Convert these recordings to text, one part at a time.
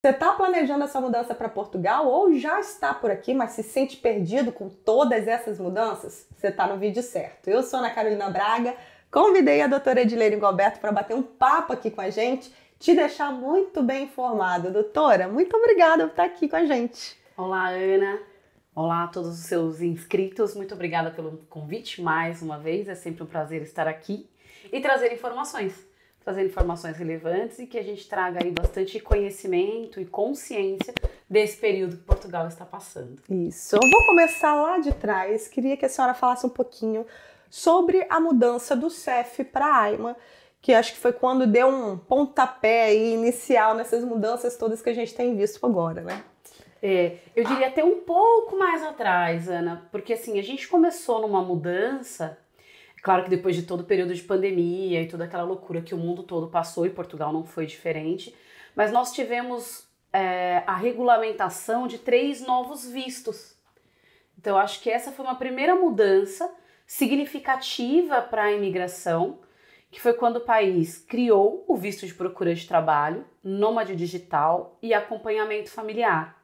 Você está planejando essa mudança para Portugal ou já está por aqui, mas se sente perdido com todas essas mudanças? Você está no vídeo certo. Eu sou Ana Carolina Braga, convidei a doutora Edilene Galberto para bater um papo aqui com a gente, te deixar muito bem informado. Doutora, muito obrigada por estar aqui com a gente. Olá, Ana. Olá a todos os seus inscritos. Muito obrigada pelo convite mais uma vez. É sempre um prazer estar aqui e trazer informações relevantes e que a gente traga aí bastante conhecimento e consciência desse período que Portugal está passando. Isso. Eu vou começar lá de trás. Queria que a senhora falasse um pouquinho sobre a mudança do CEF para a AIMA, que acho que foi quando deu um pontapé aí inicial nessas mudanças todas que a gente tem visto agora, né? Eu diria até um pouco mais atrás, Ana, porque assim, a gente começou numa mudança. Claro que depois de todo o período de pandemia e toda aquela loucura que o mundo todo passou, e Portugal não foi diferente, mas nós tivemos a regulamentação de 3 novos vistos. Então eu acho que essa foi uma primeira mudança significativa para a imigração, que foi quando o país criou o visto de procura de trabalho, nômade digital e acompanhamento familiar.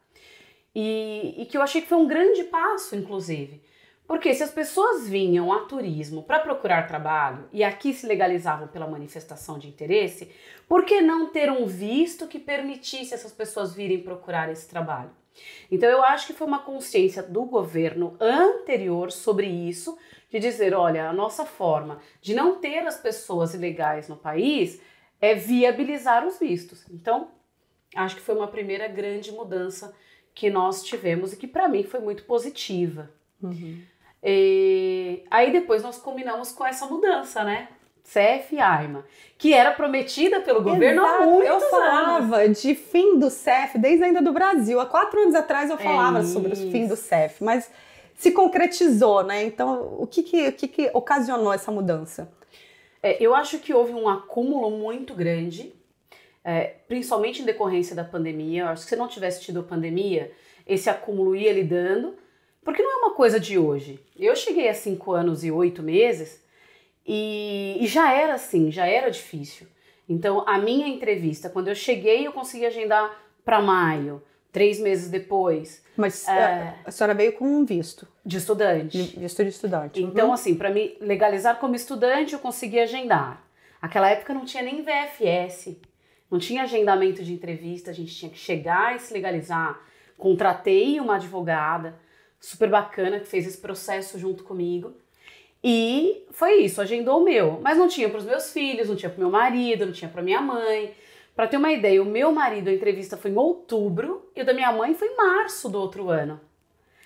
E que eu achei que foi um grande passo, inclusive. Porque se as pessoas vinham a turismo para procurar trabalho e aqui se legalizavam pela manifestação de interesse, por que não ter um visto que permitisse essas pessoas virem procurar esse trabalho? Então eu acho que foi uma consciência do governo anterior sobre isso, de dizer, olha, a nossa forma de não ter as pessoas ilegais no país é viabilizar os vistos. Então, acho que foi uma primeira grande mudança que nós tivemos e que para mim foi muito positiva. Uhum. Aí depois nós combinamos com essa mudança, né? CEF e AIMA, que era prometida pelo governo há muitos anos. Eu falava de fim do CEF desde ainda do Brasil. Há 4 anos atrás eu falava sobre o fim do CEF, mas se concretizou, né? Então, o que ocasionou essa mudança? Eu acho que houve um acúmulo muito grande, principalmente em decorrência da pandemia. Eu acho que se não tivesse tido a pandemia, esse acúmulo ia lidando. Porque não é uma coisa de hoje. Eu cheguei a 5 anos e 8 meses e já era assim, já era difícil. Então, a minha entrevista, quando eu cheguei, eu consegui agendar para maio, 3 meses depois. Mas a senhora veio com um visto? De estudante. Visto de estudante. Então, assim, para me legalizar como estudante, eu consegui agendar. Naquela época não tinha nem VFS, não tinha agendamento de entrevista, a gente tinha que chegar e se legalizar. Contratei uma advogada super bacana, que fez esse processo junto comigo. E foi isso, agendou o meu. Mas não tinha para os meus filhos, não tinha para o meu marido, não tinha para minha mãe. Para ter uma ideia, o meu marido, a entrevista foi em outubro e o da minha mãe foi em março do outro ano.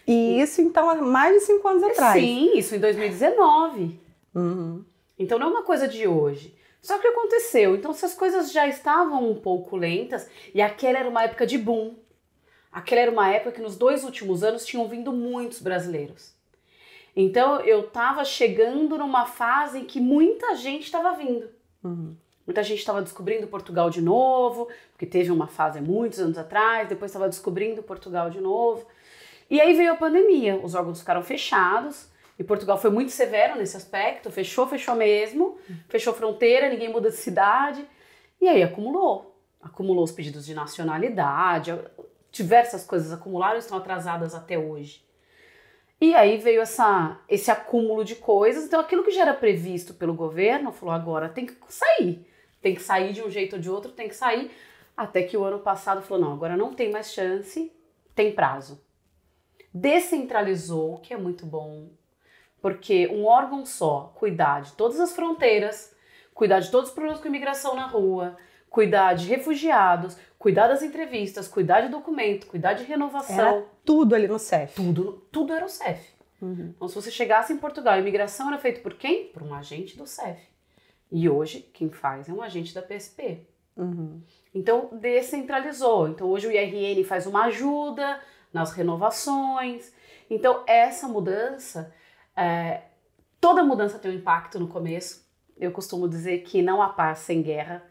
E isso, então, há mais de 5 anos atrás? Sim, isso em 2019. Uhum. Então não é uma coisa de hoje. Só que aconteceu. Então, se as coisas já estavam um pouco lentas, e aquela era uma época de boom. Aquela era uma época que nos 2 últimos anos tinham vindo muitos brasileiros. Então eu estava chegando numa fase em que muita gente estava vindo. Uhum. Muita gente estava descobrindo Portugal de novo, porque teve uma fase há muitos anos atrás, depois estava descobrindo Portugal de novo. E aí veio a pandemia, os órgãos ficaram fechados, e Portugal foi muito severo nesse aspecto, fechou mesmo, fechou fronteira, ninguém muda de cidade, e aí acumulou os pedidos de nacionalidade, diversas coisas acumularam e estão atrasadas até hoje. E aí veio esse acúmulo de coisas. Então aquilo que já era previsto pelo governo falou, agora tem que sair. Tem que sair de um jeito ou de outro, tem que sair. Até que o ano passado falou, não, agora não tem mais chance, tem prazo. Descentralizou, que é muito bom. Porque um órgão só cuidar de todas as fronteiras, cuidar de todos os problemas com imigração na rua, cuidar de refugiados, cuidar das entrevistas, cuidar de documento, cuidar de renovação. Era tudo ali no CEF. Tudo era o CEF. Uhum. Então, se você chegasse em Portugal, a imigração era feita por quem? Por um agente do CEF. E hoje, quem faz é um agente da PSP. Uhum. Então, descentralizou. Então, hoje o IRN faz uma ajuda nas renovações. Então, essa mudança, toda mudança tem um impacto no começo. Eu costumo dizer que não há paz sem guerra.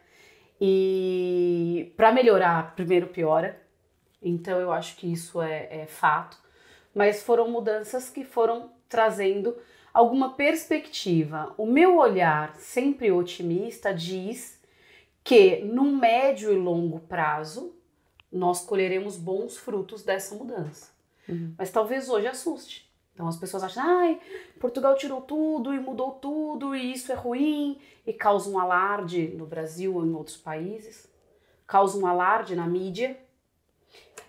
E para melhorar, primeiro piora. Então eu acho que isso é fato. Mas foram mudanças que foram trazendo alguma perspectiva. O meu olhar, sempre otimista, diz que no médio e longo prazo nós colheremos bons frutos dessa mudança. Mas talvez hoje assuste. Então as pessoas acham, ai, Portugal tirou tudo e mudou tudo e isso é ruim, e causa um alarde no Brasil ou em outros países, causa um alarde na mídia.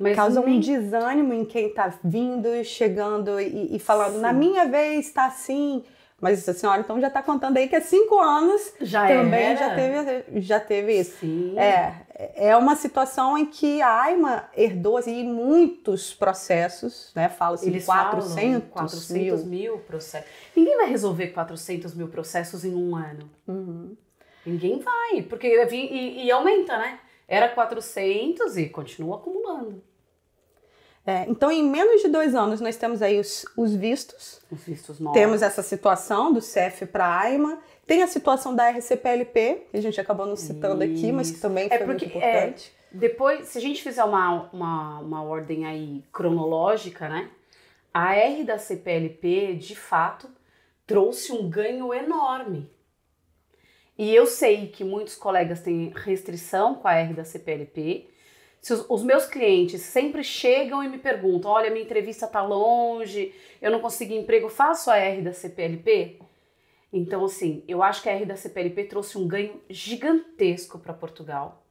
Mas causa um desânimo em quem está vindo, chegando e falando, na minha vez está assim. Mas a senhora então já está contando aí que há 5 anos também já teve isso. Sim. É uma situação em que a AIMA herdou assim, muitos processos, né? Fala-se de 400 mil processos. Ninguém vai resolver 400 mil processos em um ano. Ninguém vai, porque e aumenta, né? Era 400 e continua acumulando. Então, em menos de 2 anos, nós temos aí os vistos. Os vistos novos. Temos essa situação do CEF para a AIMA. Tem a situação da RCPLP, que a gente acabou não citando aqui, mas que também foi muito importante. Depois, se a gente fizer uma ordem aí cronológica, né? A R da CPLP, de fato, trouxe um ganho enorme. E eu sei que muitos colegas têm restrição com a R da CPLP. Se os meus clientes sempre chegam e me perguntam, olha, minha entrevista está longe, eu não consegui emprego, faço a R da CPLP? Então, assim, eu acho que a R da CPLP trouxe um ganho gigantesco para Portugal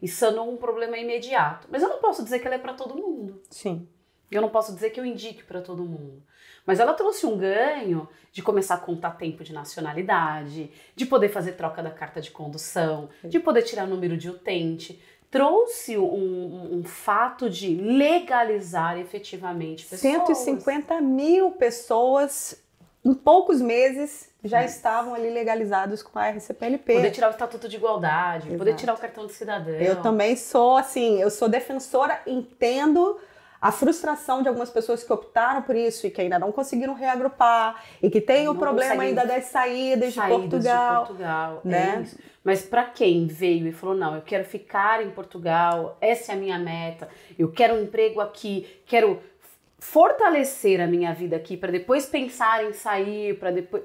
e sanou um problema imediato. Mas eu não posso dizer que ela é para todo mundo. Sim. Eu não posso dizer que eu indique para todo mundo. Mas ela trouxe um ganho de começar a contar tempo de nacionalidade, de poder fazer troca da carta de condução, de poder tirar número de utente. Trouxe um fato de legalizar efetivamente pessoas. 150 mil pessoas, em poucos meses, já estavam ali legalizados com a RCPLP. Poder tirar o Estatuto de Igualdade, poder tirar o cartão de cidadão. Eu também sou, assim, eu sou defensora, entendo a frustração de algumas pessoas que optaram por isso e que ainda não conseguiram reagrupar e que tem o problema ainda das saídas de Portugal. Né? É isso. Mas para quem veio e falou, não, eu quero ficar em Portugal, essa é a minha meta, eu quero um emprego aqui, quero fortalecer a minha vida aqui para depois pensar em sair, para depois...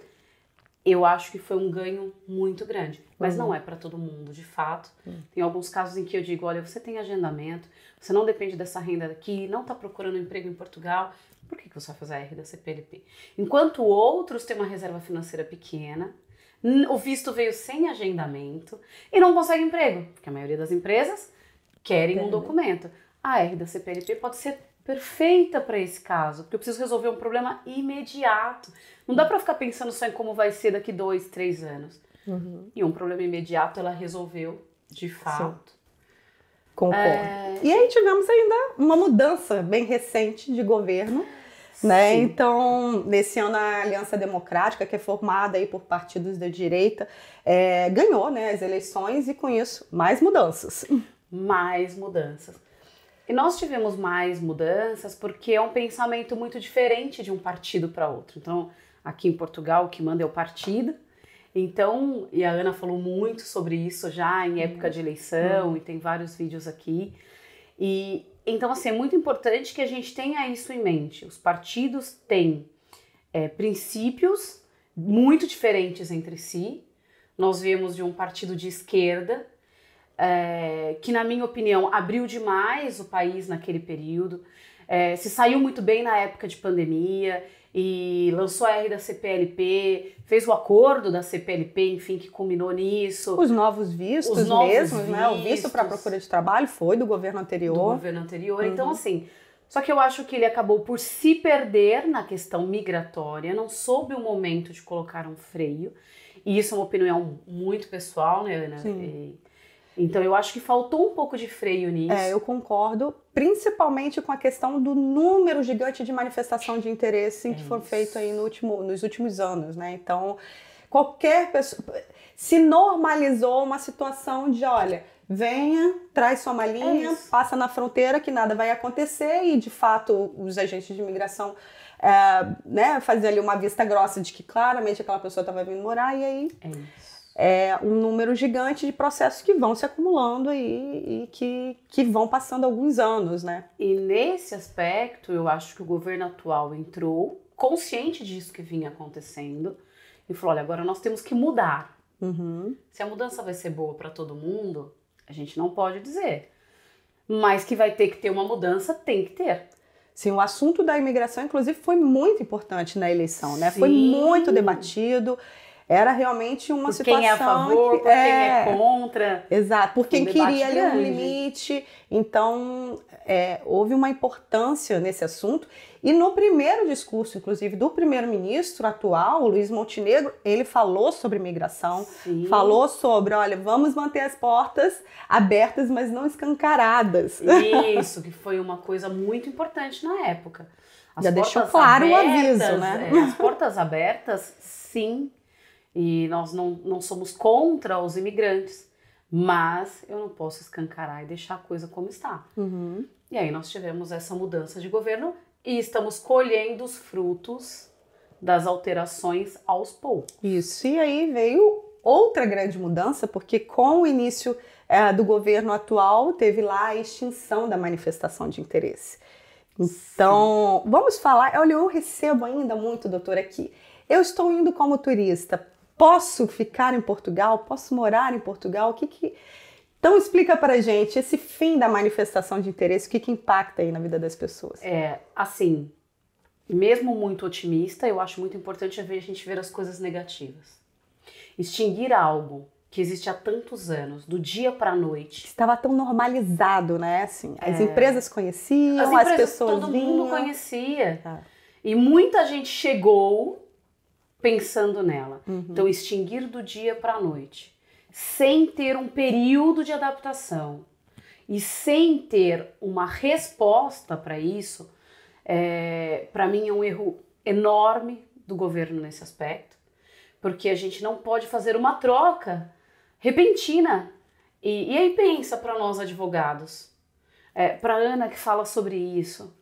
Eu acho que foi um ganho muito grande, mas não é para todo mundo, de fato. Tem alguns casos em que eu digo, olha, você tem agendamento, você não depende dessa renda daqui, não está procurando emprego em Portugal, por que você vai fazer a R da CPLP? Enquanto outros têm uma reserva financeira pequena, o visto veio sem agendamento e não consegue emprego, porque a maioria das empresas querem um documento. A R da CPLP pode ser perfeita para esse caso, porque eu preciso resolver um problema imediato. Não dá para ficar pensando só em como vai ser daqui 2, 3 anos. E um problema imediato ela resolveu de fato. Sim. Concordo. E aí tivemos ainda uma mudança bem recente de governo, né? Então, nesse ano a Aliança Democrática, que é formada aí por partidos da direita, ganhou, né, as eleições e com isso mais mudanças. Mais mudanças. E nós tivemos mais mudanças porque é um pensamento muito diferente de um partido para outro. Então, aqui em Portugal, o que manda é o partido. Então, e a Ana falou muito sobre isso já em época de eleição, e tem vários vídeos aqui. E então, assim, é muito importante que a gente tenha isso em mente. Os partidos têm princípios muito diferentes entre si. Nós viemos de um partido de esquerda, que, na minha opinião, abriu demais o país naquele período, se saiu muito bem na época de pandemia e lançou a R da CPLP, fez o acordo da CPLP, enfim, que culminou nisso. Os novos vistos né? O visto para procura de trabalho foi do governo anterior. Então, assim, só que eu acho que ele acabou por se perder na questão migratória, não soube o momento de colocar um freio, e isso é uma opinião muito pessoal, né, Ana? Sim. Então, eu acho que faltou um pouco de freio nisso. Eu concordo, principalmente com a questão do número gigante de manifestação de interesse que foram feitas aí nos últimos anos, né? Então, qualquer pessoa... Se normalizou uma situação de, olha, venha, traz sua malinha, passa na fronteira que nada vai acontecer e, de fato, os agentes de imigração né, faziam ali uma vista grossa de que claramente aquela pessoa estava vindo morar e aí... um número gigante de processos que vão se acumulando aí e que vão passando alguns anos, né? E nesse aspecto, eu acho que o governo atual entrou consciente disso que vinha acontecendo e falou, olha, agora nós temos que mudar. Se a mudança vai ser boa para todo mundo, a gente não pode dizer. mas que vai ter que ter uma mudança, tem que ter. Sim, o assunto da imigração, inclusive, foi muito importante na eleição, né? Sim. Foi muito debatido. Era realmente uma situação... Quem é a favor, por quem é contra. Exato, por quem queria ali um grande. limite. Então, houve uma importância nesse assunto. E no primeiro discurso, inclusive, do primeiro-ministro atual, Luiz Montenegro, ele falou sobre imigração, Sim. falou sobre, olha, vamos manter as portas abertas, mas não escancaradas. Isso, que foi uma coisa muito importante na época. Já deixou claro o aviso, né? As portas abertas, sim. E nós não somos contra os imigrantes, mas eu não posso escancarar e deixar a coisa como está. Uhum. E aí nós tivemos essa mudança de governo e estamos colhendo os frutos das alterações aos poucos. Isso, e aí veio outra grande mudança, porque com o início do governo atual, teve lá a extinção da manifestação de interesse. Então, vamos falar, olha, eu recebo ainda muito, doutora, aqui. Eu estou indo como turista, posso ficar em Portugal? Posso morar em Portugal? Então explica pra gente esse fim da manifestação de interesse, o que impacta aí na vida das pessoas? Assim, mesmo muito otimista, eu acho muito importante a gente ver as coisas negativas. Extinguir algo que existe há tantos anos, do dia para a noite. Estava tão normalizado, né? Assim, as empresas conheciam, as pessoas todo vinham. mundo conhecia. E muita gente chegou pensando nela. Uhum. Então, extinguir do dia para a noite, sem ter um período de adaptação e sem ter uma resposta para isso, para mim é um erro enorme do governo nesse aspecto, porque a gente não pode fazer uma troca repentina. E aí pensa para nós advogados, para Ana que fala sobre isso.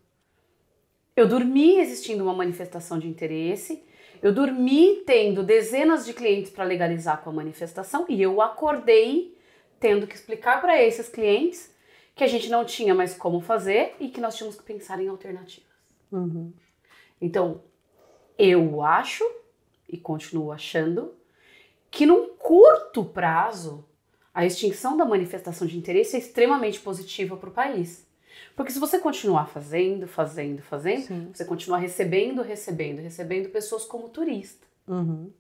Eu dormi existindo uma manifestação de interesse, eu dormi tendo dezenas de clientes para legalizar com a manifestação e eu acordei tendo que explicar para esses clientes que a gente não tinha mais como fazer e que nós tínhamos que pensar em alternativas. Uhum. Então, eu acho e continuo achando que num curto prazo a extinção da manifestação de interesse é extremamente positiva para o país. Porque se você continuar fazendo, Sim. você continuar recebendo pessoas como turista. Uhum.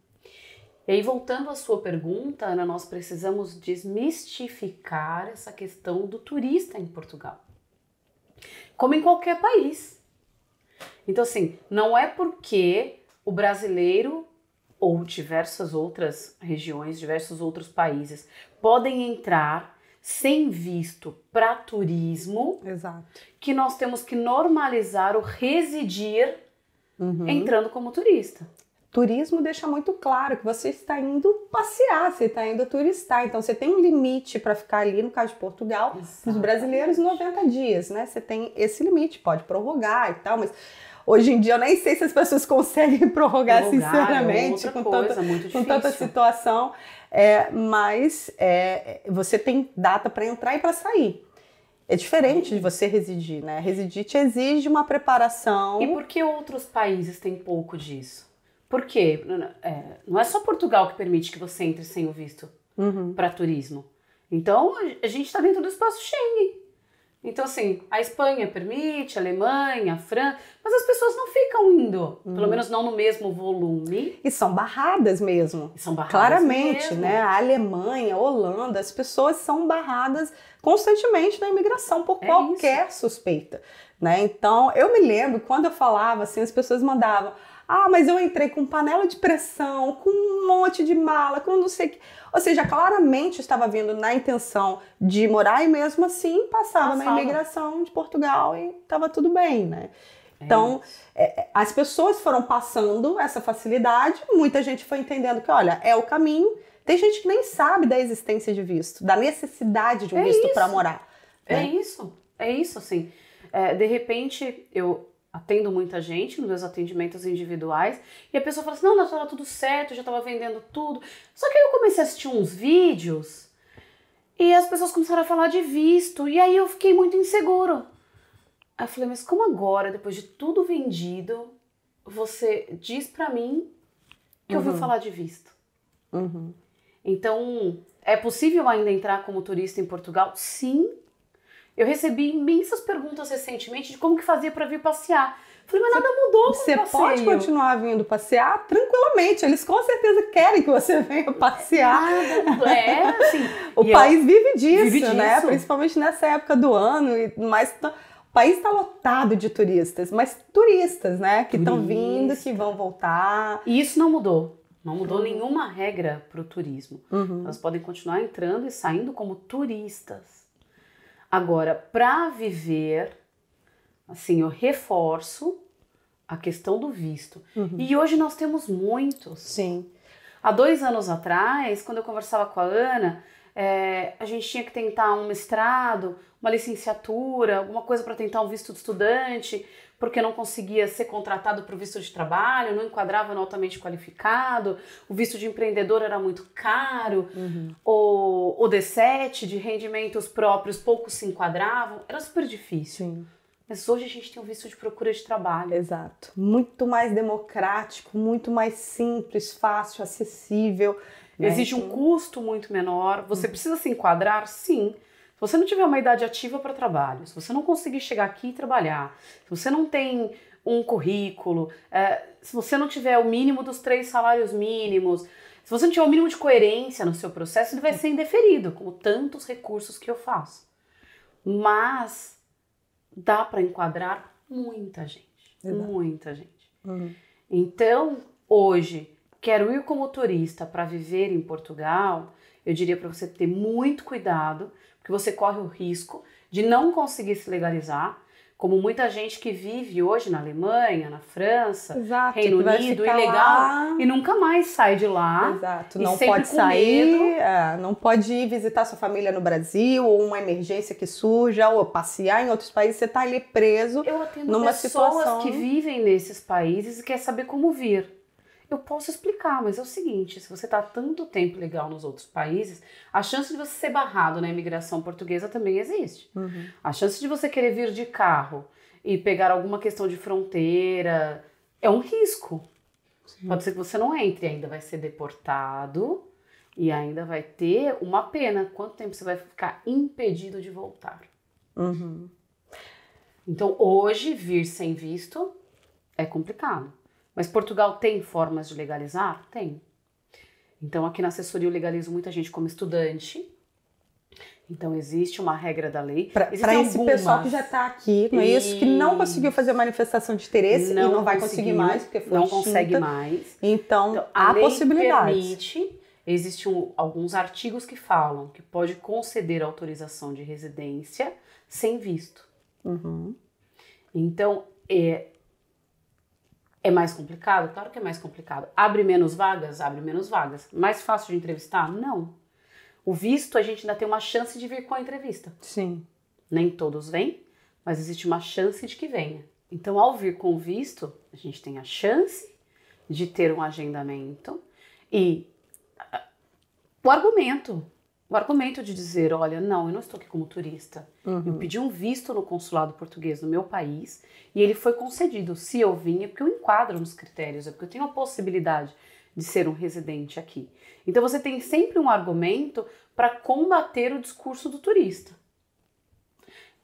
E aí, voltando à sua pergunta, Ana, nós precisamos desmistificar essa questão do turista em Portugal. Como em qualquer país. Então, assim, não é porque o brasileiro ou diversas outras regiões, diversos outros países podem entrar sem visto para turismo, Exato, que nós temos que normalizar o residir entrando como turista. Turismo deixa muito claro que você está indo passear, você está indo turistar. Então você tem um limite para ficar ali, no caso de Portugal, os brasileiros 90 dias, né? Você tem esse limite, pode prorrogar e tal, mas hoje em dia eu nem sei se as pessoas conseguem prorrogar sinceramente, com tanta situação. Mas você tem data para entrar e para sair. É diferente de você residir, né? Residir te exige uma preparação. E por que outros países têm pouco disso? Por quê? Não é só Portugal que permite que você entre sem o visto para turismo. Então, a gente está dentro do espaço Schengen. Então, assim, a Espanha permite, a Alemanha, a França, mas as pessoas não ficam indo, pelo menos não no mesmo volume. E são barradas mesmo. Claramente, mesmo. né? A Alemanha, a Holanda, as pessoas são barradas constantemente na imigração por qualquer suspeita, né? Então, eu me lembro, quando eu falava assim, as pessoas mandavam: ah, mas eu entrei com panela de pressão, com um monte de mala, com não sei o que. Ou seja, claramente estava vindo na intenção de morar e mesmo assim passava na imigração de Portugal e estava tudo bem, né? Então, as pessoas foram passando essa facilidade, muita gente foi entendendo que, olha, é o caminho. Tem gente que nem sabe da existência de visto, da necessidade de um visto para morar. Né? É isso, assim. De repente, eu atendo muita gente nos meus atendimentos individuais e a pessoa fala assim, não, estava tudo certo, eu já estava vendendo tudo. Só que aí eu comecei a assistir uns vídeos e as pessoas começaram a falar de visto e aí eu fiquei muito inseguro. Aí eu falei, mas como agora, depois de tudo vendido, você diz pra mim que ouviu falar de visto? Então, é possível ainda entrar como turista em Portugal? Sim. Eu recebi imensas perguntas recentemente de como que fazia para vir passear. Falei, mas nada mudou com o passeio. Você pode continuar vindo passear tranquilamente. Eles com certeza querem que você venha passear. Nada mudou. Assim, o país vive disso, né? Principalmente nessa época do ano. Mas o país está lotado de turistas. Mas turistas, né? Que estão vindo, que vão voltar. E isso não mudou. Não mudou nenhuma regra para o turismo. Elas podem continuar entrando e saindo como turistas. Agora, para viver, assim, eu reforço a questão do visto. E hoje nós temos muitos. Sim. Há 2 anos atrás, quando eu conversava com a Ana, a gente tinha que tentar um mestrado, uma licenciatura, alguma coisa para tentar um visto de estudante, porque não conseguia ser contratado para o visto de trabalho, não enquadrava no altamente qualificado, o visto de empreendedor era muito caro, o D7 de rendimentos próprios poucos se enquadravam, era super difícil. Sim. Mas hoje a gente tem um visto de procura de trabalho. Exato. Muito mais democrático, muito mais simples, fácil, acessível. Exige um custo muito menor. Você precisa se enquadrar? Sim. Se você não tiver uma idade ativa para trabalho, se você não conseguir chegar aqui e trabalhar, se você não tem um currículo, se você não tiver o mínimo dos 3 salários mínimos, se você não tiver o mínimo de coerência no seu processo, ele vai ser indeferido, como tantos recursos que eu faço. Mas dá para enquadrar muita gente. Exato. Muita gente. Então, hoje, quero ir como turista para viver em Portugal, eu diria para você ter muito cuidado, porque você corre o risco de não conseguir se legalizar, como muita gente que vive hoje na Alemanha, na França, Exato, Reino Unido, ilegal, e nunca mais sai de lá. Exato, não pode sair, não pode ir visitar sua família no Brasil, ou uma emergência que surja, ou passear em outros países, você está ali preso numa situação... Eu atendo pessoas que vivem nesses países e quer saber como vir. Eu posso explicar, mas é o seguinte, se você está tanto tempo legal nos outros países, a chance de você ser barrado na imigração portuguesa também existe. A chance de você querer vir de carro e pegar alguma questão de fronteira é um risco. Sim. Pode ser que você não entre, ainda vai ser deportado e ainda vai ter uma pena. Quanto tempo você vai ficar impedido de voltar? Então, hoje, vir sem visto é complicado. Mas Portugal tem formas de legalizar? Tem. Então, aqui na assessoria eu legalizo muita gente como estudante. Então, existe uma regra da lei. Para esse pessoal que já está aqui, não é isso? Que não conseguiu fazer manifestação de interesse e não vai conseguir mais, porque foi não consegue mais. Então há possibilidades. Permite, existem alguns artigos que falam que pode conceder autorização de residência sem visto. Então, é mais complicado? Claro que é mais complicado. Abre menos vagas? Abre menos vagas. Mais fácil de entrevistar? Não. O visto, a gente ainda tem uma chance de vir com a entrevista. Sim. Nem todos vêm, mas existe uma chance de que venha. Então, ao vir com o visto, a gente tem a chance de ter um agendamento e o argumento de dizer, olha, não, eu não estou aqui como turista. Eu pedi um visto no consulado português no meu país e ele foi concedido. Se eu vim é porque eu enquadro nos critérios, é porque eu tenho a possibilidade de ser um residente aqui. Então você tem sempre um argumento para combater o discurso do turista.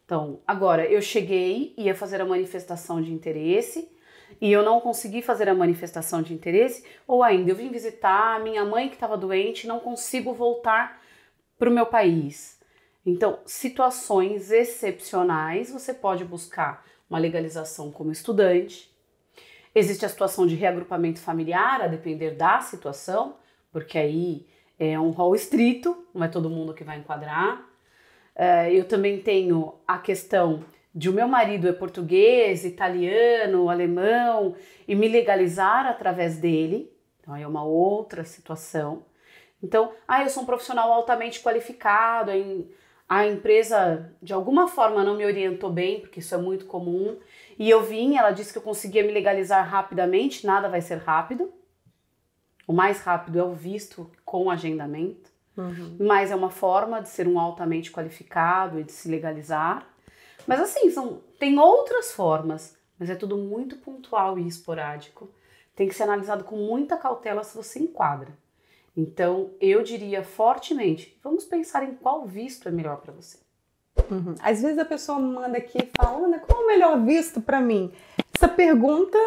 Então, agora, eu cheguei, ia fazer a manifestação de interesse e eu não consegui fazer a manifestação de interesse, ou ainda eu vim visitar a minha mãe que estava doente e não consigo voltar para o meu país. Então, situações excepcionais, você pode buscar uma legalização como estudante. Existe a situação de reagrupamento familiar, a depender da situação, porque aí é um rol estrito, não é todo mundo que vai enquadrar. Eu também tenho a questão de o meu marido é português, italiano, alemão, e me legalizar através dele. Então, é uma outra situação. Então, eu sou um profissional altamente qualificado, a empresa de alguma forma não me orientou bem, porque isso é muito comum, e eu vim, ela disse que eu conseguia me legalizar rapidamente, nada vai ser rápido. O mais rápido é o visto com agendamento, mas é uma forma de ser um altamente qualificado e de se legalizar. Mas assim, tem outras formas, mas é tudo muito pontual e esporádico. Tem que ser analisado com muita cautela se você enquadra. Então, eu diria fortemente, vamos pensar em qual visto é melhor para você. Uhum. Às vezes a pessoa me manda aqui e fala, Ana, qual é o melhor visto para mim? Essa pergunta,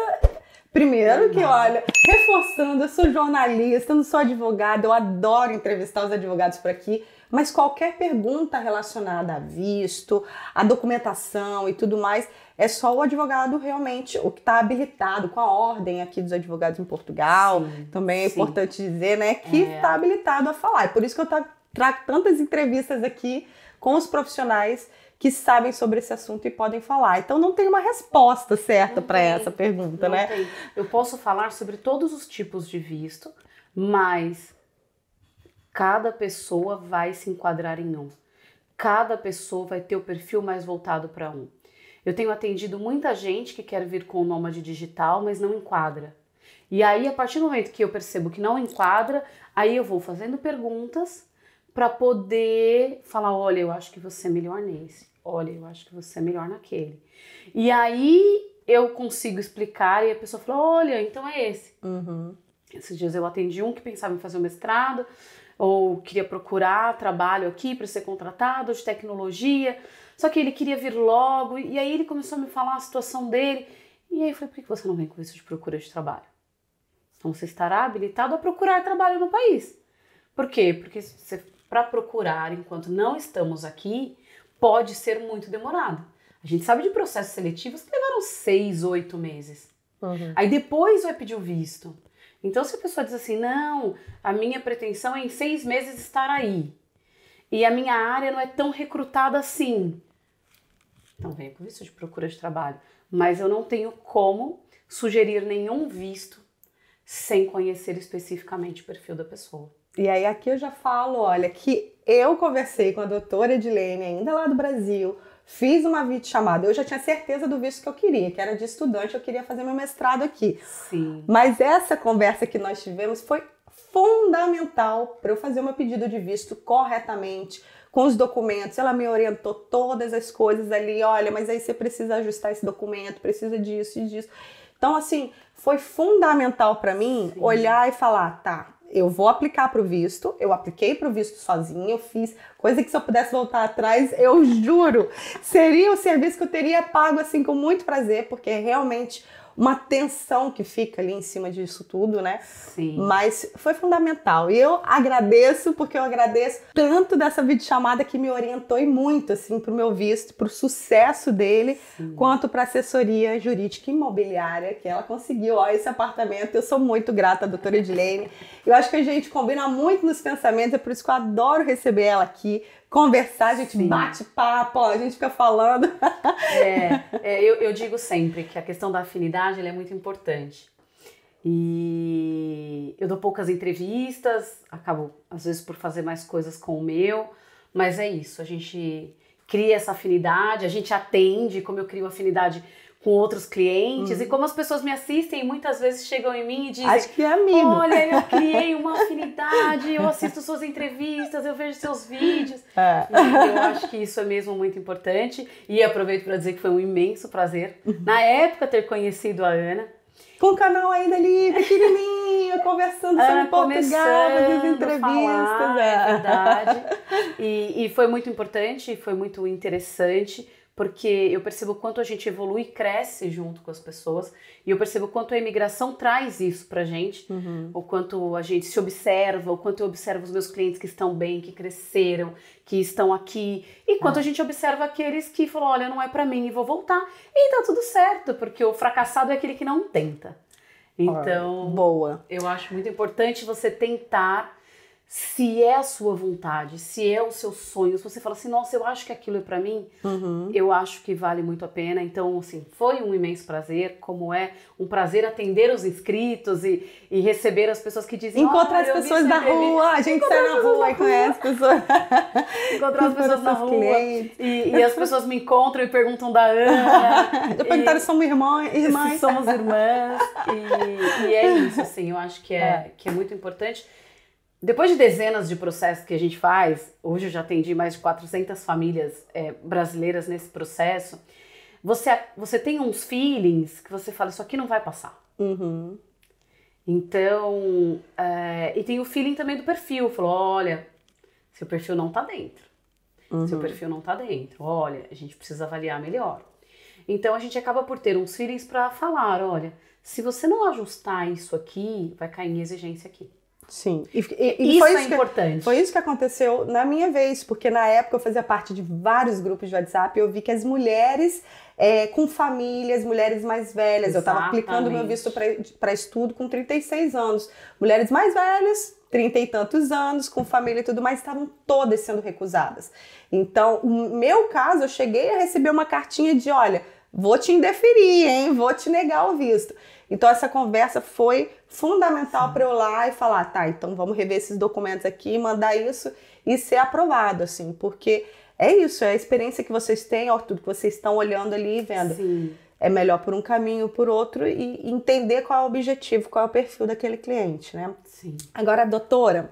primeiro que, olha, reforçando, eu sou jornalista, não sou advogada, eu adoro entrevistar os advogados por aqui, mas qualquer pergunta relacionada a visto, a documentação e tudo mais, é só o advogado realmente, o que está habilitado com a ordem aqui dos advogados em Portugal, também é importante dizer, né, que está habilitado a falar. É por isso que eu trago tantas entrevistas aqui com os profissionais que sabem sobre esse assunto e podem falar. Então não tem uma resposta certa para essa pergunta, né? Tem. Eu posso falar sobre todos os tipos de visto, mas cada pessoa vai se enquadrar em um. Cada pessoa vai ter o perfil mais voltado para um. Eu tenho atendido muita gente que quer vir com o nômade digital, mas não enquadra. E aí, a partir do momento que eu percebo que não enquadra, aí eu vou fazendo perguntas para poder falar, olha, eu acho que você é melhor nesse. Olha, eu acho que você é melhor naquele. E aí eu consigo explicar e a pessoa fala, olha, então é esse. Esses dias eu atendi um que pensava em fazer um mestrado, ou queria procurar trabalho aqui para ser contratado, de tecnologia, só que ele queria vir logo, e aí ele começou a me falar a situação dele, e aí eu falei, por que você não vem com isso de procura de trabalho? Então você estará habilitado a procurar trabalho no país. Por quê? Porque para procurar enquanto não estamos aqui, pode ser muito demorado. A gente sabe de processos seletivos que levaram 6, 8 meses. Aí depois vai pedir o visto. Então, se a pessoa diz assim, não, a minha pretensão é em 6 meses estar aí, e a minha área não é tão recrutada assim, então venha com visto de procura de trabalho. Mas eu não tenho como sugerir nenhum visto sem conhecer especificamente o perfil da pessoa. E aí aqui eu já falo, olha, que eu conversei com a doutora Edilene, ainda lá do Brasil, fiz uma videochamada, eu já tinha certeza do visto que eu queria, que era de estudante, eu queria fazer meu mestrado aqui. Sim. Mas essa conversa que nós tivemos foi fundamental para eu fazer o meu pedido de visto corretamente, com os documentos. Ela me orientou todas as coisas ali, olha, mas aí você precisa ajustar esse documento, precisa disso e disso. Então, assim, foi fundamental para mim olhar e falar, tá, eu vou aplicar para o visto, eu apliquei para o visto sozinha, eu fiz coisa que se eu pudesse voltar atrás, eu juro, seria o serviço que eu teria pago assim com muito prazer, porque é realmente uma tensão que fica ali em cima disso tudo, né? Sim. Mas foi fundamental. E eu agradeço, porque eu agradeço tanto dessa videochamada que me orientou e muito, assim, pro meu visto, pro sucesso dele, quanto pra assessoria jurídica e imobiliária, que ela conseguiu, ó, esse apartamento. Eu sou muito grata à doutora Edilene. Eu acho que a gente combina muito nos pensamentos, é por isso que eu adoro receber ela aqui, conversar, a gente bate papo, ó, a gente fica falando. Eu digo sempre que a questão da afinidade ela é muito importante. E eu dou poucas entrevistas, acabo às vezes por fazer mais coisas com o meu, mas é isso, a gente cria essa afinidade, a gente atende, como eu crio afinidade com outros clientes, e como as pessoas me assistem, muitas vezes chegam em mim e dizem, acho que é amigo. Olha, eu criei uma afinidade, eu assisto suas entrevistas, eu vejo seus vídeos. E eu acho que isso é mesmo muito importante, e aproveito para dizer que foi um imenso prazer, na época, ter conhecido a Ana. Com o canal ainda ali, pequenininho, conversando sobre Portugal, fazendo entrevistas. É verdade. E foi muito importante, foi muito interessante, porque eu percebo o quanto a gente evolui e cresce junto com as pessoas, e eu percebo o quanto a imigração traz isso pra gente, o quanto a gente se observa, o quanto eu observo os meus clientes que estão bem, que cresceram, que estão aqui, e quanto a gente observa aqueles que falam, olha, não é pra mim e vou voltar, e tá tudo certo, porque o fracassado é aquele que não tenta. Então, boa. Eu acho muito importante você tentar, se é a sua vontade, se é o seu sonho, se você fala assim, nossa, eu acho que aquilo é pra mim, eu acho que vale muito a pena. Então, assim, foi um imenso prazer, como é um prazer atender os inscritos e receber as pessoas que dizem... Encontrar as pessoas da rua, a gente sai na rua e conhece pessoas. Encontrar as pessoas na rua e as pessoas me encontram e perguntam da Ana. Já perguntaram se somos irmãs. Se somos irmãs. E é isso, assim, eu acho que é muito importante. Depois de dezenas de processos que a gente faz, hoje eu já atendi mais de 400 famílias brasileiras nesse processo, você tem uns feelings que você fala, isso aqui não vai passar. Então, e tem o feeling também do perfil, falou, olha, seu perfil não tá dentro. Seu perfil não tá dentro. Olha, a gente precisa avaliar melhor. Então a gente acaba por ter uns feelings para falar, olha, se você não ajustar isso aqui, vai cair em exigência aqui. Sim. Isso foi é importante. Foi isso que aconteceu na minha vez, porque na época eu fazia parte de vários grupos de WhatsApp e eu vi que as mulheres com famílias, mulheres mais velhas, eu estava aplicando meu visto para estudo com 36 anos. Mulheres mais velhas, 30 e tantos anos, com família e tudo mais, estavam todas sendo recusadas. Então, no meu caso, eu cheguei a receber uma cartinha de, olha, vou te indeferir, hein? Vou te negar o visto. Então, essa conversa foi fundamental para eu ir lá e falar, tá, então vamos rever esses documentos aqui, mandar isso e ser aprovado, assim, porque é isso, é a experiência que vocês têm, ó, tudo que vocês estão olhando ali e vendo. Sim. É melhor por um caminho, por outro, e entender qual é o objetivo, qual é o perfil daquele cliente, né? Sim. Agora, doutora,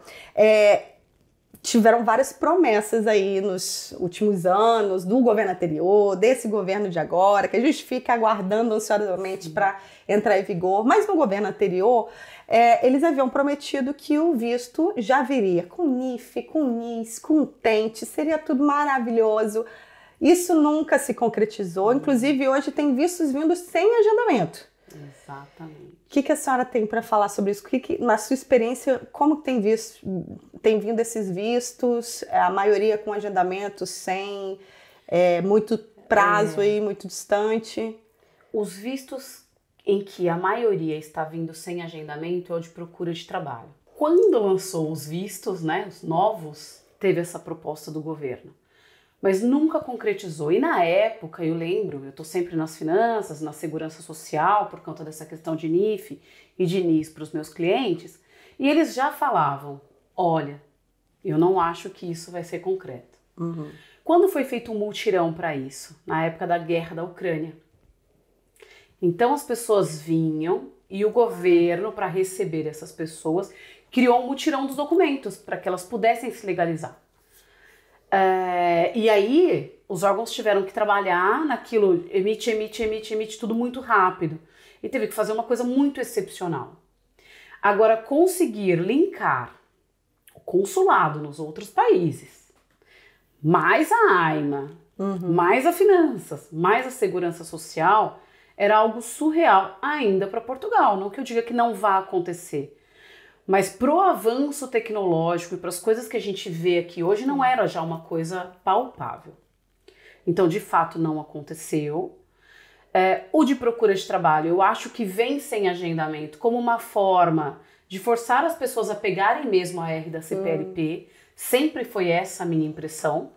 tiveram várias promessas aí nos últimos anos, do governo anterior, desse governo de agora, que a gente fica aguardando ansiosamente para entrar em vigor. Mas no governo anterior, eles haviam prometido que o visto já viria com NIF, com NIS, com TENT, seria tudo maravilhoso. Isso nunca se concretizou, inclusive hoje tem vistos vindo sem agendamento. Exatamente. O que a senhora tem para falar sobre isso? Na sua experiência, como tem vindo esses vistos, a maioria com agendamento, sem muito prazo aí, muito distante? Os vistos em que a maioria está vindo sem agendamento é o de procura de trabalho. Quando lançou os vistos, né, os novos, teve essa proposta do governo. Mas nunca concretizou. E na época, eu lembro, eu estou sempre nas finanças, na segurança social, por conta dessa questão de NIF e de NIS para os meus clientes, e eles já falavam, olha, eu não acho que isso vai ser concreto. Uhum. Quando foi feito um mutirão para isso? Na época da guerra da Ucrânia. Então as pessoas vinham e o governo, para receber essas pessoas, criou um mutirão dos documentos para que elas pudessem se legalizar. E aí, os órgãos tiveram que trabalhar naquilo, emite, tudo muito rápido. E teve que fazer uma coisa muito excepcional. Agora, conseguir linkar o consulado nos outros países, mais a AIMA, mais a finanças, mais a segurança social, era algo surreal ainda para Portugal. Não que eu diga que não vá acontecer. Mas pro avanço tecnológico e para as coisas que a gente vê aqui hoje, não era já uma coisa palpável. Então, de fato, não aconteceu. O de procura de trabalho, eu acho que vem sem agendamento como uma forma de forçar as pessoas a pegarem mesmo a R da CPLP. Sempre foi essa a minha impressão.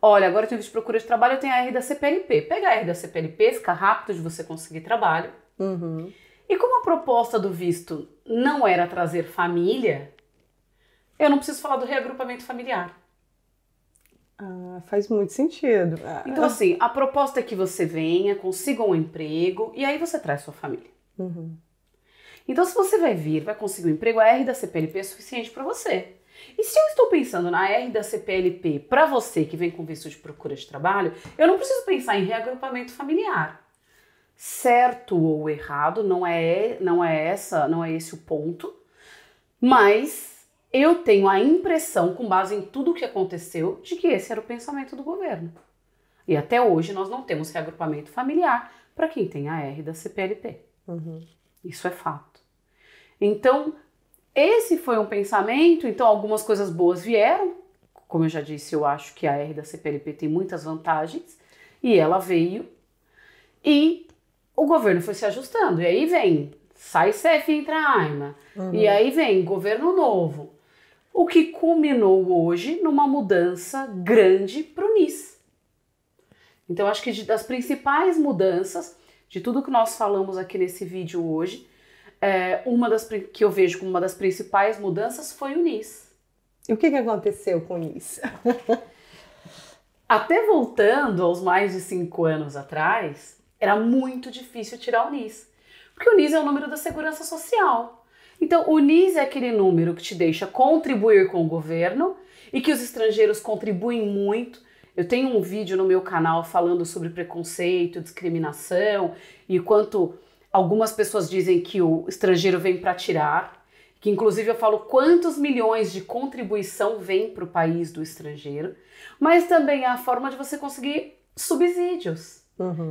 Olha, agora eu tenho visto de procura de trabalho, eu tenho a R da CPLP. Pega a R da CPLP, fica rápido de você conseguir trabalho. E como a proposta do visto não era trazer família, eu não preciso falar do reagrupamento familiar. Faz muito sentido. Então, assim, a proposta é que você venha, consiga um emprego e aí você traz sua família. Então, se você vai vir, vai conseguir um emprego, a R da CPLP é suficiente para você. E se eu estou pensando na R da CPLP para você que vem com visto de procura de trabalho, eu não preciso pensar em reagrupamento familiar. Certo ou errado, não é esse o ponto, mas eu tenho a impressão, com base em tudo o que aconteceu, de que esse era o pensamento do governo. E até hoje nós não temos reagrupamento familiar para quem tem a R da CPLP. Isso é fato. Então, esse foi um pensamento, então algumas coisas boas vieram, como eu já disse, eu acho que a R da CPLP tem muitas vantagens, e ela veio, e o governo foi se ajustando, e aí vem, sai CEF e entra a AIMA, e aí vem governo novo, o que culminou hoje numa mudança grande para o NIS. Então, acho que das principais mudanças, de tudo que nós falamos aqui nesse vídeo hoje, que eu vejo como uma das principais mudanças foi o NIS. E o que aconteceu com o NIS? Até voltando aos mais de 5 anos atrás, era muito difícil tirar o NIS, porque o NIS é o número da segurança social. Então, o NIS é aquele número que te deixa contribuir com o governo e que os estrangeiros contribuem muito. Eu tenho um vídeo no meu canal falando sobre preconceito, discriminação e quanto algumas pessoas dizem que o estrangeiro vem para tirar, que inclusive eu falo quantos milhões de contribuição vem para o país do estrangeiro, mas também é a forma de você conseguir subsídios,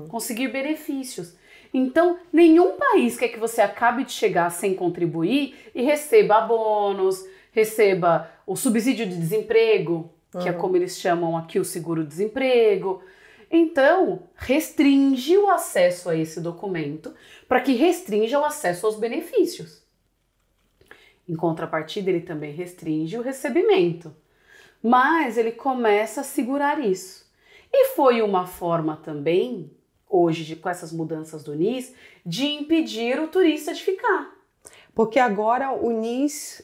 conseguir benefícios. Então, nenhum país quer que você acabe de chegar sem contribuir e receba bônus, receba o subsídio de desemprego, que é como eles chamam aqui o seguro-desemprego. Então, restringe o acesso a esse documento para que restrinja o acesso aos benefícios. Em contrapartida, ele também restringe o recebimento. Mas ele começa a segurar isso. E foi uma forma também, hoje, com essas mudanças do NIS, de impedir o turista de ficar. Porque agora o NIS,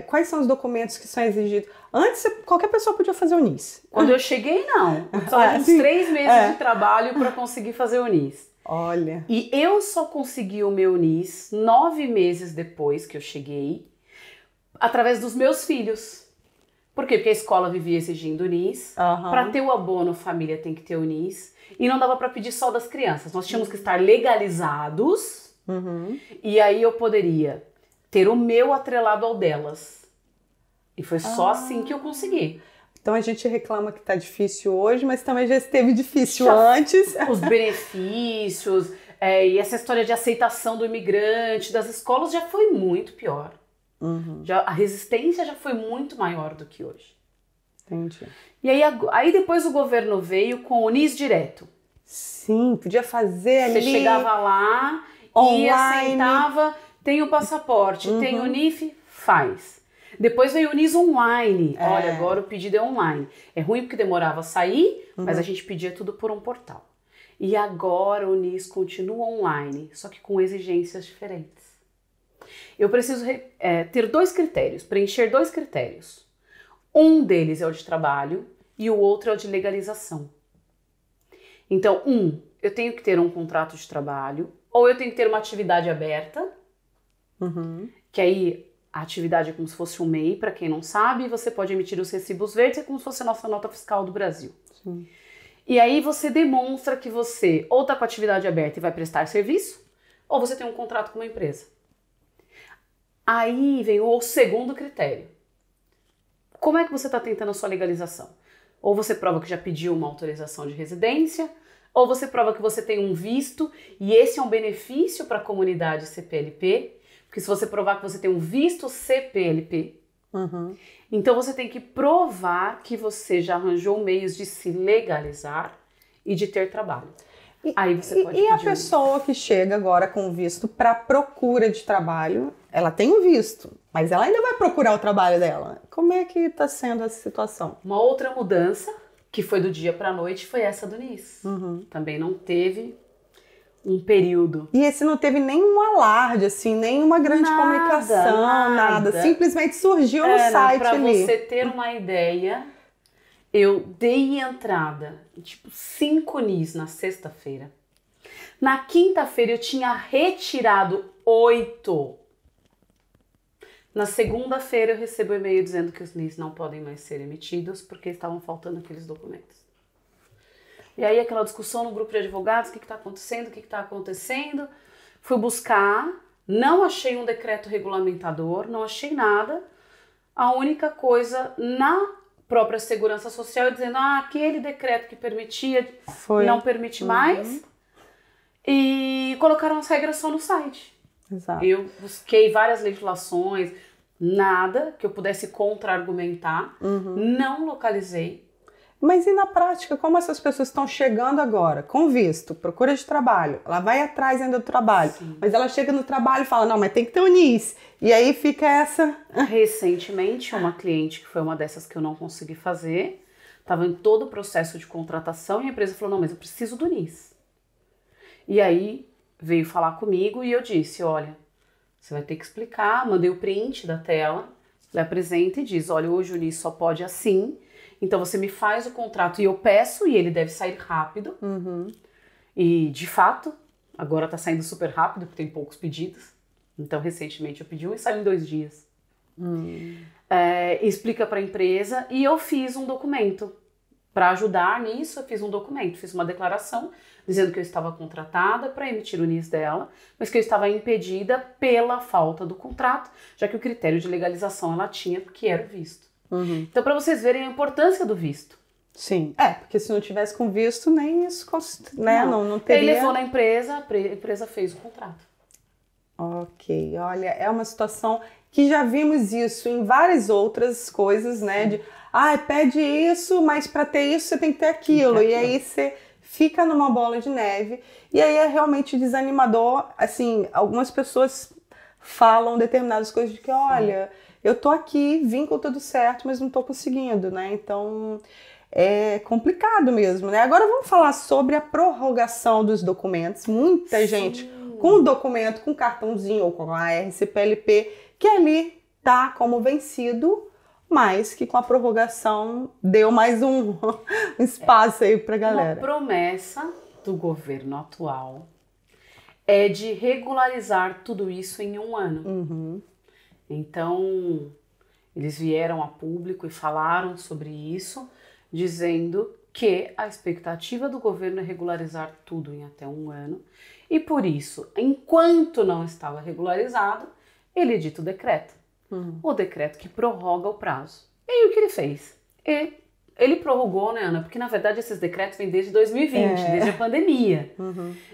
quais são os documentos que são exigidos? Antes, qualquer pessoa podia fazer o NIS. Quando eu cheguei, não. Só uns 3 meses de trabalho para conseguir fazer o NIS. Olha. E eu só consegui o meu NIS 9 meses depois que eu cheguei, através dos meus filhos. Por quê? Porque a escola vivia exigindo o NIS. Para ter o abono, família tem que ter o NIS. E não dava para pedir só das crianças. Nós tínhamos que estar legalizados. E aí eu poderia ter o meu atrelado ao delas. E foi só assim que eu consegui. Então a gente reclama que tá difícil hoje, mas também já esteve difícil antes. Os benefícios, e essa história de aceitação do imigrante, das escolas já foi muito pior. A resistência já foi muito maior do que hoje. Entendi. E aí depois o governo veio com o NIS direto. Sim, podia fazer ali. Você chegava lá, ia, sentava, tem o passaporte, tem o NIF, faz. Depois veio o NIS online. Olha, agora o pedido é online. É ruim porque demorava a sair, mas a gente pedia tudo por um portal. E agora o NIS continua online, só que com exigências diferentes. Eu preciso ter 2 critérios, preencher 2 critérios. Um deles é o de trabalho e o outro é o de legalização. Então, eu tenho que ter um contrato de trabalho, ou eu tenho que ter uma atividade aberta, que aí a atividade é como se fosse um MEI, para quem não sabe, você pode emitir os recibos verdes, é como se fosse a nossa nota fiscal do Brasil. Sim. E aí você demonstra que você ou está com a atividade aberta e vai prestar serviço, ou você tem um contrato com uma empresa. Aí vem o segundo critério. Como é que você está tentando a sua legalização? Ou você prova que já pediu uma autorização de residência, ou você prova que você tem um visto, e esse é um benefício para a comunidade CPLP, porque se você provar que você tem um visto CPLP, então você tem que provar que você já arranjou meios de se legalizar e de ter trabalho. Aí você pode pedir a pessoa que chega agora com visto para procura de trabalho, ela tem o visto, mas ela ainda vai procurar o trabalho dela. Como é que está sendo essa situação? Uma outra mudança, que foi do dia para a noite, foi essa do NIS. Também não teve um período. E esse não teve nenhum alarde, assim, nenhuma grande comunicação, nada. Simplesmente surgiu no site pra ali. Para você ter uma ideia, eu dei entrada em 5 NIS na sexta-feira. Na quinta-feira eu tinha retirado 8. Na segunda-feira eu recebo um e-mail dizendo que os NIS não podem mais ser emitidos porque estavam faltando aqueles documentos. E aí aquela discussão no grupo de advogados, o que está acontecendo, o que está acontecendo. Fui buscar, não achei um decreto regulamentador, não achei nada. A única coisa na própria Segurança Social dizendo aquele decreto que permitia não permite mais. E colocaram as regras só no site. Exato. Eu busquei várias legislações, nada que eu pudesse contra-argumentar, não localizei. Mas e na prática, como essas pessoas estão chegando agora, com visto, procura de trabalho, ela vai atrás ainda do trabalho, mas ela chega no trabalho e fala, não, mas tem que ter o NIS. E aí fica essa... Recentemente, uma cliente que foi uma dessas que eu não consegui fazer, estava em todo o processo de contratação e a empresa falou, não, mas eu preciso do NIS. E aí veio falar comigo e eu disse, olha, você vai ter que explicar, mandei o print da tela, ele apresenta e diz, olha, hoje o NIS só pode assim, então você me faz o contrato e eu peço e ele deve sair rápido. E de fato, agora tá saindo super rápido porque tem poucos pedidos. Então recentemente eu pedi um e saiu em 2 dias. Explica para a empresa e eu fiz um documento Para ajudar nisso, eu fiz um documento, fiz uma declaração dizendo que eu estava contratada para emitir o NIS dela, mas que eu estava impedida pela falta do contrato, já que o critério de legalização ela tinha, que era o visto. Então, para vocês verem a importância do visto. Sim. Porque se não tivesse com visto, nem isso, né? Não teria... Ele levou na empresa, a empresa fez o contrato. Ok, olha, é uma situação que já vimos isso em várias outras coisas, né? De, pede isso, mas para ter isso você tem que ter aquilo. E aí você fica numa bola de neve. E aí é realmente desanimador. Assim, algumas pessoas falam determinadas coisas de que, olha, eu tô aqui, vim com tudo certo, mas não tô conseguindo, né? Então é complicado mesmo, né? Agora vamos falar sobre a prorrogação dos documentos. Muita gente com documento, com cartãozinho ou com a RCPLP, que ali tá como vencido, mas que com a prorrogação deu mais um espaço aí pra galera. Uma promessa do governo atual é de regularizar tudo isso em 1 ano. Então, eles vieram a público e falaram sobre isso, dizendo que a expectativa do governo é regularizar tudo em até 1 ano. E por isso, enquanto não estava regularizado, ele edita o decreto. O decreto que prorroga o prazo. E aí o que ele fez? Ele prorrogou, né, Ana? Porque na verdade esses decretos vêm desde 2020, desde a pandemia.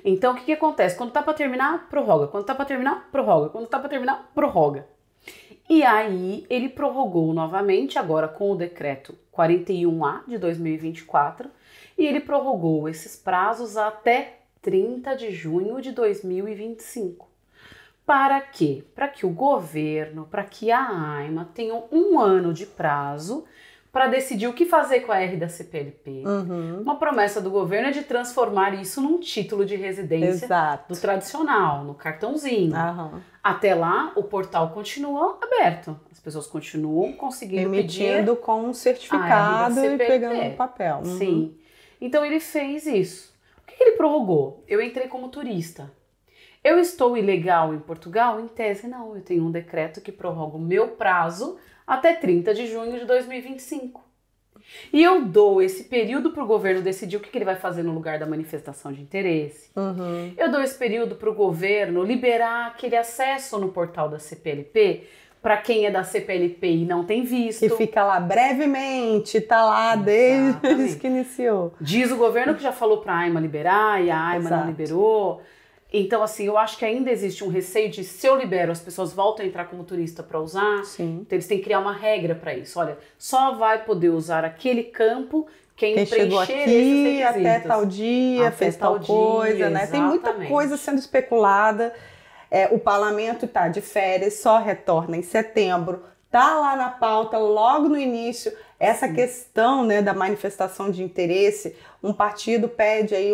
Então o que acontece? Quando tá para terminar, prorroga. Quando tá para terminar, prorroga. Quando tá para terminar, prorroga. E aí ele prorrogou novamente, agora com o decreto 41A de 2024, e ele prorrogou esses prazos até 30 de junho de 2025. Para quê? Para que o governo, para que a AIMA tenham 1 ano de prazo para decidir o que fazer com a R da CPLP. Uma promessa do governo é de transformar isso num título de residência do tradicional, no cartãozinho. Até lá, o portal continua aberto. As pessoas continuam conseguindo emitindo com um certificado e pegando no papel. Sim. Então ele fez isso. O que ele prorrogou? Eu entrei como turista. Eu estou ilegal em Portugal? Em tese, não. Eu tenho um decreto que prorroga o meu prazo até 30 de junho de 2025. E eu dou esse período para o governo decidir o que ele vai fazer no lugar da manifestação de interesse. Eu dou esse período para o governo liberar aquele acesso no portal da CPLP para quem é da CPLP e não tem visto. Que fica lá brevemente, tá lá desde que iniciou. Diz o governo que já falou para a AIMA liberar e a AIMA não liberou. Então, assim, eu acho que ainda existe um receio de, se eu libero, as pessoas voltam a entrar como turista para usar. Então, eles têm que criar uma regra para isso. Olha, só vai poder usar aquele campo quem chegou aqui até tal dia, fez tal coisa, né? Tem muita coisa sendo especulada. O parlamento tá de férias, só retorna em setembro. Tá lá na pauta, logo no início, essa questão, né, da manifestação de interesse. Um partido pede aí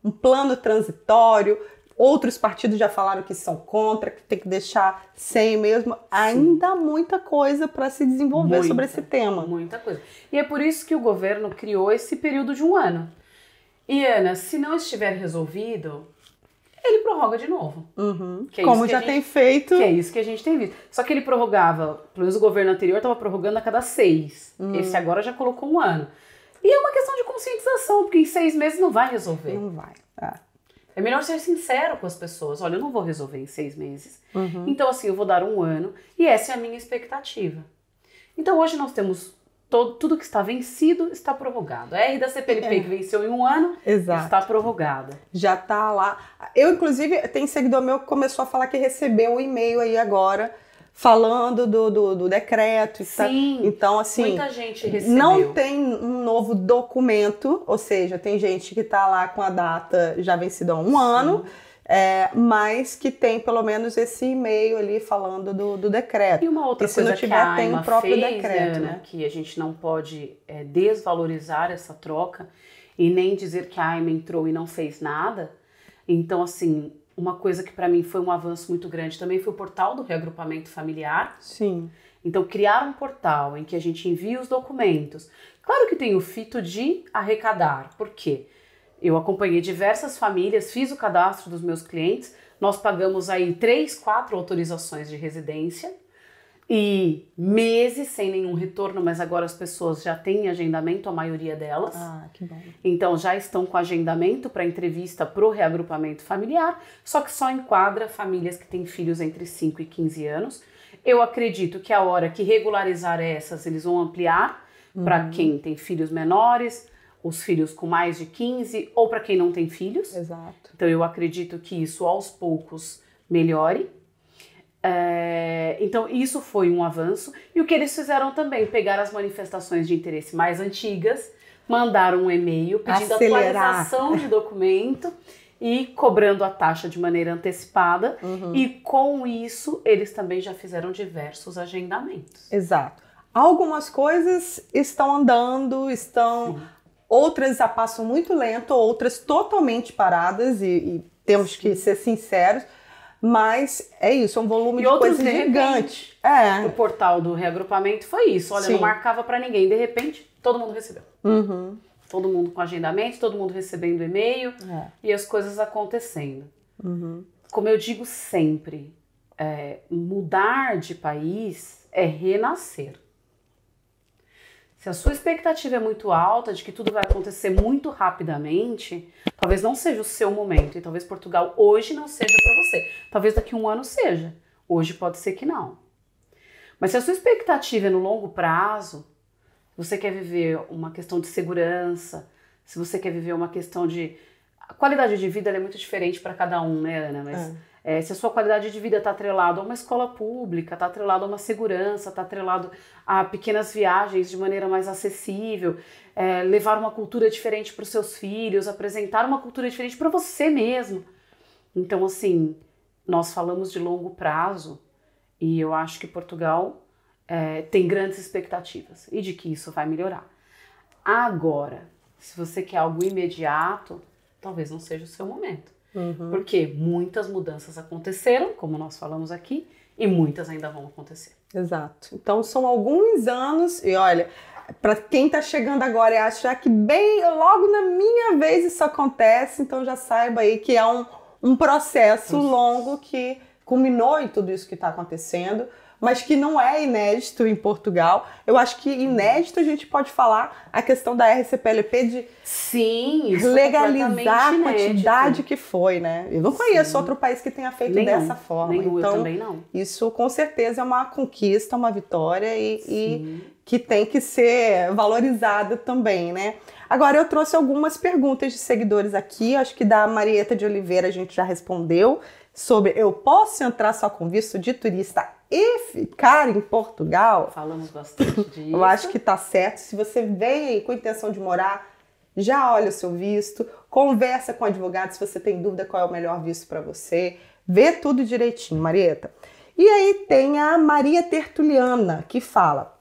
um plano transitório. Outros partidos já falaram que são contra, que tem que deixar sem mesmo. Ainda há muita coisa para se desenvolver sobre esse tema. Muita coisa. E é por isso que o governo criou esse período de 1 ano. E, Ana, se não estiver resolvido, ele prorroga de novo. Que é como já tem feito. Que é isso que a gente tem visto. Só que ele prorrogava, pelo menos o governo anterior estava prorrogando a cada 6. Esse agora já colocou 1 ano. E é uma questão de conscientização, porque em 6 meses não vai resolver. Não vai. É melhor ser sincero com as pessoas. Olha, eu não vou resolver em 6 meses. Então, assim, eu vou dar 1 ano. E essa é a minha expectativa. Então, hoje nós temos tudo que está vencido está prorrogado. A R da CPLP que venceu em 1 ano está prorrogada. Já está lá. Eu, inclusive, tem seguidor meu que começou a falar que recebeu um e-mail aí agora falando do decreto. Sim, então, assim, muita gente recebeu. Não tem um novo documento, ou seja, tem gente que está lá com a data já vencida há 1 ano, mas que tem pelo menos esse e-mail ali falando do decreto. E uma outra coisa se não tiver, que a tem o próprio fez, decreto, Ana, né? Que a gente não pode desvalorizar essa troca e nem dizer que a AIMA entrou e não fez nada. Então, assim, uma coisa que para mim foi um avanço muito grande também foi o portal do reagrupamento familiar. Sim. Então, criar um portal em que a gente envia os documentos. Claro que tem o fito de arrecadar. Por quê? Eu acompanhei diversas famílias, fiz o cadastro dos meus clientes, nós pagamos aí 3, 4 autorizações de residência e meses sem nenhum retorno, mas agora as pessoas já têm agendamento, a maioria delas. Ah, que bom. Então já estão com agendamento para entrevista para o reagrupamento familiar, só que só enquadra famílias que têm filhos entre 5 e 15 anos. Eu acredito que a hora que regularizar essas, eles vão ampliar para quem tem filhos menores, os filhos com mais de 15 ou para quem não tem filhos. Exato. Então eu acredito que isso aos poucos melhore. Então isso foi um avanço. E o que eles fizeram também, pegar as manifestações de interesse mais antigas, mandaram um e-mail pedindo atualização de documento e cobrando a taxa de maneira antecipada. E com isso eles também já fizeram diversos agendamentos. Exato. Algumas coisas estão andando, outras a passo muito lento, outras totalmente paradas e temos que ser sinceros. Mas é isso, é um volume de coisa gigante. O portal do reagrupamento foi isso. Olha, não marcava para ninguém. De repente, todo mundo recebeu. Todo mundo com agendamento, todo mundo recebendo e-mail e as coisas acontecendo. Como eu digo sempre, mudar de país é renascer. Se a sua expectativa é muito alta de que tudo vai acontecer muito rapidamente, talvez não seja o seu momento. E talvez Portugal hoje não seja para você. Talvez daqui a um ano seja. Hoje pode ser que não. Mas se a sua expectativa é no longo prazo, se você quer viver uma questão de segurança, se você quer viver uma questão de... A qualidade de vida ela é muito diferente para cada um, né, Ana? Mas se a sua qualidade de vida está atrelada a uma escola pública, está atrelada a uma segurança, está atrelado a pequenas viagens de maneira mais acessível, levar uma cultura diferente para os seus filhos, apresentar uma cultura diferente para você mesmo. Então, assim, nós falamos de longo prazo e eu acho que Portugal tem grandes expectativas e de que isso vai melhorar. Agora, se você quer algo imediato, talvez não seja o seu momento. Porque muitas mudanças aconteceram, como nós falamos aqui, e muitas ainda vão acontecer. Exato. Então são alguns anos, e olha, para quem está chegando agora e achar que logo na minha vez isso acontece, então já saiba aí que é um processo longo que culminou em tudo isso que está acontecendo, mas que não é inédito em Portugal. Eu acho que inédito a gente pode falar a questão da RCPLP de legalizar a quantidade que foi, né? Eu não conheço outro país que tenha feito dessa forma. Então, eu também não. Isso com certeza é uma conquista, uma vitória e que tem que ser valorizada também, né? Agora eu trouxe algumas perguntas de seguidores aqui, acho que da Marieta de Oliveira a gente já respondeu, sobre eu posso entrar só com visto de turista e ficar em Portugal? Falamos bastante disso. Eu acho que tá certo. Se você vem aí com a intenção de morar, já olha o seu visto, conversa com o advogado se você tem dúvida qual é o melhor visto para você, vê tudo direitinho, Marieta. E aí tem a Maria Tertuliana que fala: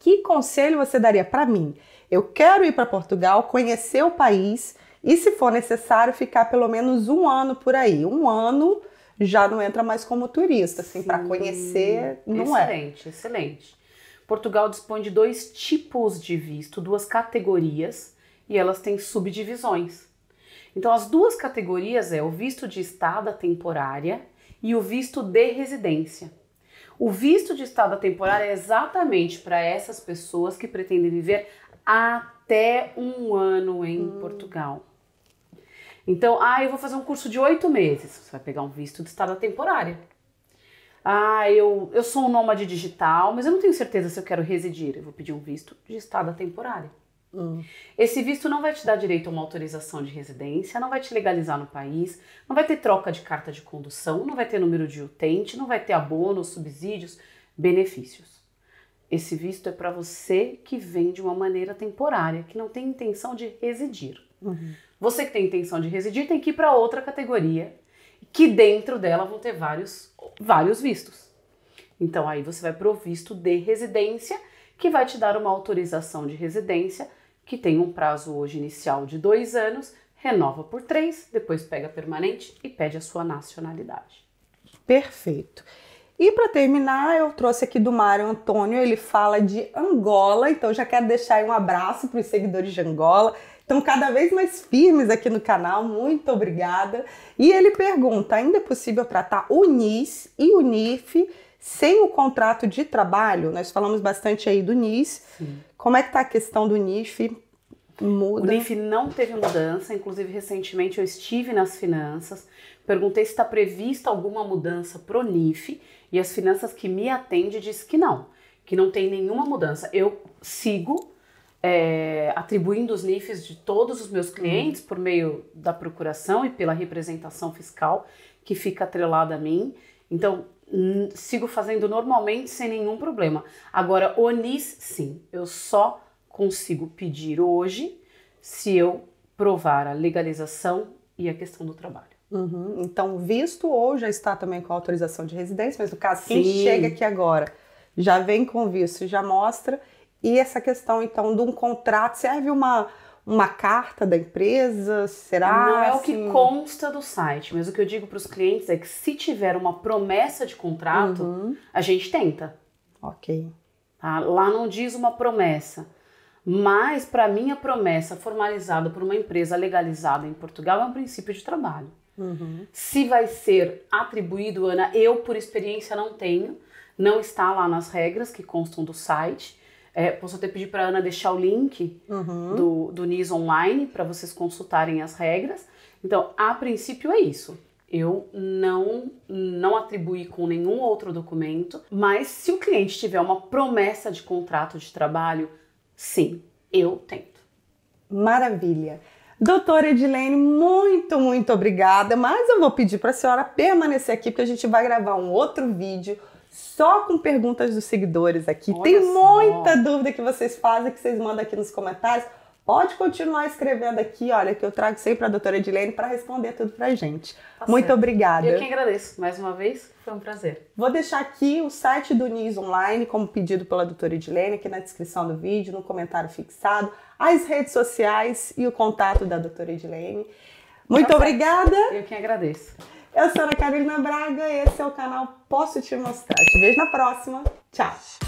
que conselho você daria para mim? Eu quero ir para Portugal, conhecer o país e, se for necessário, ficar pelo menos um ano por aí. Um ano já não entra mais como turista, assim, para conhecer, não Excelente, excelente. Portugal dispõe de 2 tipos de visto, 2 categorias, e elas têm subdivisões. Então, as 2 categorias é o visto de estada temporária e o visto de residência. O visto de estada temporária é exatamente para essas pessoas que pretendem viver até um ano em Portugal. Então, eu vou fazer um curso de 8 meses. Você vai pegar um visto de estada temporária. Eu sou um nômade digital, mas eu não tenho certeza se eu quero residir. Eu vou pedir um visto de estada temporária. Esse visto não vai te dar direito a uma autorização de residência, não vai te legalizar no país, não vai ter troca de carta de condução, não vai ter número de utente, não vai ter abono, subsídios, benefícios. Esse visto é para você que vem de uma maneira temporária, que não tem intenção de residir. Você que tem intenção de residir tem que ir para outra categoria, que dentro dela vão ter vários vistos. Então aí você vai para o visto de residência, que vai te dar uma autorização de residência, que tem um prazo hoje inicial de 2 anos, renova por 3, depois pega permanente e pede a sua nacionalidade. Perfeito. E para terminar, eu trouxe aqui do Mário Antônio, ele fala de Angola, então já quero deixar aí um abraço para os seguidores de Angola, estão cada vez mais firmes aqui no canal, muito obrigada. E ele pergunta, ainda é possível tratar o NIS e o NIF sem o contrato de trabalho? Nós falamos bastante aí do NIS. Sim. Como é que está a questão do NIF? Muda? O NIF não teve mudança, inclusive recentemente eu estive nas finanças, perguntei se está prevista alguma mudança pro NIF e as finanças que me atendem disse que não tem nenhuma mudança. Eu sigo atribuindo os NIFs de todos os meus clientes por meio da procuração e pela representação fiscal que fica atrelada a mim, então sigo fazendo normalmente sem nenhum problema. Agora o NIS sim, eu só consigo pedir hoje se eu provar a legalização e a questão do trabalho. Uhum. Então, visto ou já está também com autorização de residência, mas no caso, quem chega aqui agora já vem com visto, já mostra. E essa questão, então, de um contrato, serve uma carta da empresa? Será? Não é o que consta do site, mas o que eu digo para os clientes é que se tiver uma promessa de contrato, a gente tenta. Ok. Tá? Lá não diz uma promessa. Mas, para mim, a promessa formalizada por uma empresa legalizada em Portugal é um princípio de trabalho. Se vai ser atribuído, Ana, eu, por experiência, não tenho. Não está lá nas regras que constam do site. Posso até pedir para a Ana deixar o link do NIS online para vocês consultarem as regras. Então, a princípio é isso. Eu não atribuí com nenhum outro documento. Mas, se o cliente tiver uma promessa de contrato de trabalho, sim, eu tento. Maravilha. Doutora Edilene, muito, muito obrigada. Mas eu vou pedir para a senhora permanecer aqui, porque a gente vai gravar um outro vídeo só com perguntas dos seguidores aqui. Olha Tem só. muita dúvida que vocês fazem, que vocês mandam aqui nos comentários. Pode continuar escrevendo aqui, olha, que eu trago sempre a doutora Edilene para responder tudo pra gente. Muito obrigada. Eu que agradeço. Mais uma vez, foi um prazer. Vou deixar aqui o site do NIS online, como pedido pela doutora Edilene, aqui na descrição do vídeo, no comentário fixado, as redes sociais e o contato da doutora Edilene. Muito obrigada. Eu que agradeço. Eu sou a Ana Carolina Braga, esse é o canal Posso Te Mostrar. Te vejo na próxima. Tchau.